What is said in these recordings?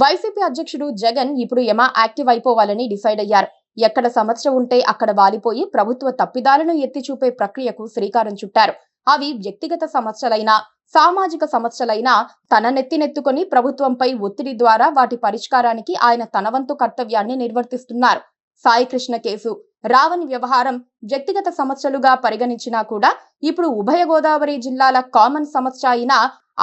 YCP అధ్యక్షుడు జగన్ ఇప్పుడు యమా active అయిపోవాలని డిసైడ్ అయ్యారు. ఎక్కడ సమస్య ఉంటే అక్కడ వాలిపోయి ప్రభుత్వ తప్పిదాలను ఎత్తి చూపే ప్రక్రియకు శ్రీకారం చుట్టారు. అవి వ్యక్తిగత సమస్యలైనా సామాజిక సమస్యలైనా తన నెత్తినెత్తుకొని ప్రభుత్వంపై ఒత్తిడి ద్వారా వాటి పరిష్కారానికి ఆయన తన వంతు కర్తవ్యాన్ని నిర్వర్తిస్తున్నారు. సాయికృష్ణ కేసు, రావణ్ వ్యవహారం వ్యక్తిగత సమస్యలుగా పరిగణించినా కూడా ఇప్పుడు ఉభయ గోదావరి జిల్లాల కామన్ సమస్య అయిన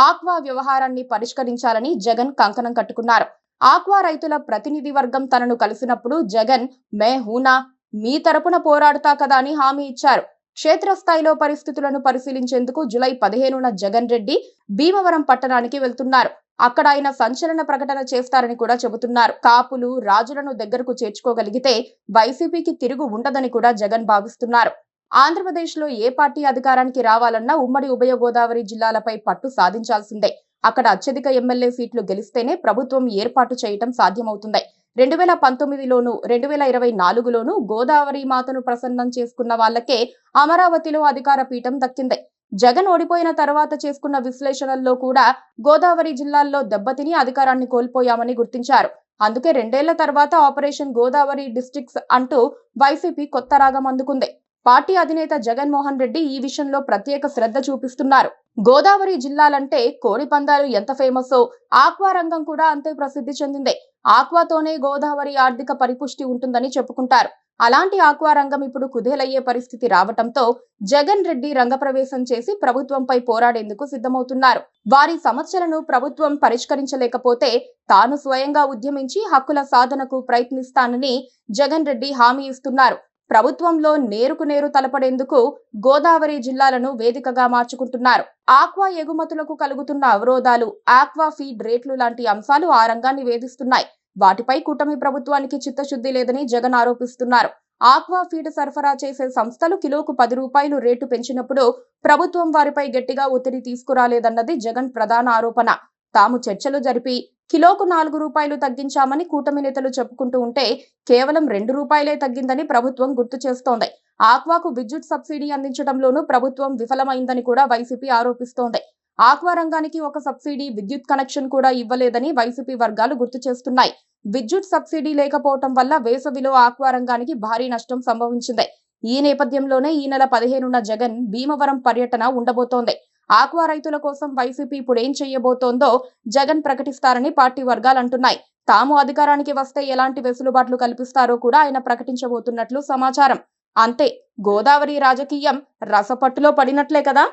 ఆక్వా వ్యవహారాన్ని పరిష్కరించాలని జగన్ కంకణం కట్టుకున్నారు. ఆక్వా రైతుల ప్రతినిధి వర్గం తనను కలిసినప్పుడు జగన్ మే హూనా మీ తరపున పోరాడుతా కదా అని హామీ ఇచ్చారు. క్షేత్రస్థాయిలో పరిస్థితులను పరిశీలించేందుకు జూలై 15న జగన్ రెడ్డి భీమవరం పట్టణానికి వెళ్తున్నారు. అక్కడ ఆయన సంచలన ప్రకటన చేస్తారని కూడా చెబుతున్నారు. కాపులు రాజులను దగ్గరకు చేర్చుకోగలిగితే వైసీపీకి తిరుగు ఉండదని కూడా జగన్ భావిస్తున్నారు. ఆంధ్రప్రదేశ్ లో ఏ పార్టీ అధికారానికి రావాలన్నా ఉమ్మడి ఉభయ గోదావరి జిల్లాలపై పట్టు సాధించాల్సిందే. అక్కడ అత్యధిక ఎమ్మెల్యే సీట్లు గెలిస్తేనే ప్రభుత్వం ఏర్పాటు చేయటం సాధ్యమవుతుంది. 2019లోను 2024లోను గోదావరి మాతను ప్రసన్నం చేసుకున్న వాళ్లకే అమరావతిలో అధికార పీఠం దక్కింది. జగన్ ఓడిపోయిన తర్వాత చేసుకున్న విశ్లేషణల్లో కూడా గోదావరి జిల్లాల్లో దెబ్బతిని అధికారాన్ని కోల్పోయామని గుర్తించారు. అందుకే 2 ఏళ్ల తర్వాత ఆపరేషన్ గోదావరి డిస్ట్రిక్ట్స్ అంటూ వైసీపీ కొత్త రాగం అందుకుంది. పార్టీ అధినేత జగన్మోహన్ రెడ్డి ఈ విషయంలో ప్రత్యేక శ్రద్ధ చూపిస్తున్నారు. గోదావరి జిల్లాలంటే కోడి పందాలు ఎంత ఫేమసో ఆక్వా రంగం కూడా అంతే ప్రసిద్ధి చెందింది. ఆక్వాతోనే గోదావరి ఆర్థిక పరిపుష్టి ఉంటుందని చెప్పుకుంటారు. అలాంటి ఆక్వా రంగం ఇప్పుడు కుదేలయ్యే పరిస్థితి రావటంతో జగన్ రెడ్డి రంగప్రవేశం చేసి ప్రభుత్వంపై పోరాడేందుకు సిద్ధమవుతున్నారు. వారి సమస్యలను ప్రభుత్వం పరిష్కరించలేకపోతే తాను స్వయంగా ఉద్యమించి హక్కుల సాధనకు ప్రయత్నిస్తానని జగన్ రెడ్డి హామీ ఇస్తున్నారు. ప్రభుత్వంలో నేరుకు నేరు తలపడేందుకు గోదావరి జిల్లాలను వేదికగా మార్చుకుంటున్నారు. ఆక్వా ఎగుమతులకు కలుగుతున్న అవరోధాలు, ఆక్వా ఫీడ్ రేట్లు లాంటి అంశాలు ఆ రంగాన్ని వేధిస్తున్నాయి. వాటిపై కూటమి ప్రభుత్వానికి చిత్తశుద్ధి లేదని జగన్ ఆరోపిస్తున్నారు. ఆక్వా ఫీడ్ సరఫరా చేసే సంస్థలు కిలోకు 10 రూపాయలు రేటు పెంచినప్పుడు ప్రభుత్వం వారిపై గట్టిగా ఒత్తిడి తీసుకురాలేదన్నది జగన్ ప్రధాన ఆరోపణ. తాము చర్చలు జరిపి కిలోకు 4 రూపాయలు తగ్గించామని కూటమి నేతలు చెప్పుకుంటూ ఉంటే కేవలం 2 రూపాయలే తగ్గిందని ప్రభుత్వం గుర్తు చేస్తోంది. ఆక్వాకు విద్యుత్ సబ్సిడీ అందించడంలోనూ ప్రభుత్వం విఫలమైందని కూడా వైసీపీ ఆరోపిస్తోంది. ఆక్వా రంగానికి ఒక సబ్సిడీ విద్యుత్ కనెక్షన్ కూడా ఇవ్వలేదని వైసీపీ వర్గాలు గుర్తు చేస్తున్నాయి. విద్యుత్ సబ్సిడీ లేకపోవటం వల్ల వేసవిలో ఆక్వా రంగానికి భారీ నష్టం సంభవించింది. ఈ నేపథ్యంలోనే ఈ నెల 15న జగన్ భీమవరం పర్యటన ఉండబోతోంది. ఆక్వా రైతుల కోసం వైసీపీ ఇప్పుడేం చేయబోతోందో జగన్ ప్రకటిస్తారని పార్టీ వర్గాలు అంటున్నాయి. తాము అధికారానికి వస్తే ఎలాంటి వెసులుబాట్లు కల్పిస్తారో కూడా ఆయన ప్రకటించబోతున్నట్లు సమాచారం. అంతే, గోదావరి రాజకీయం రసపట్టులో పడినట్లే కదా.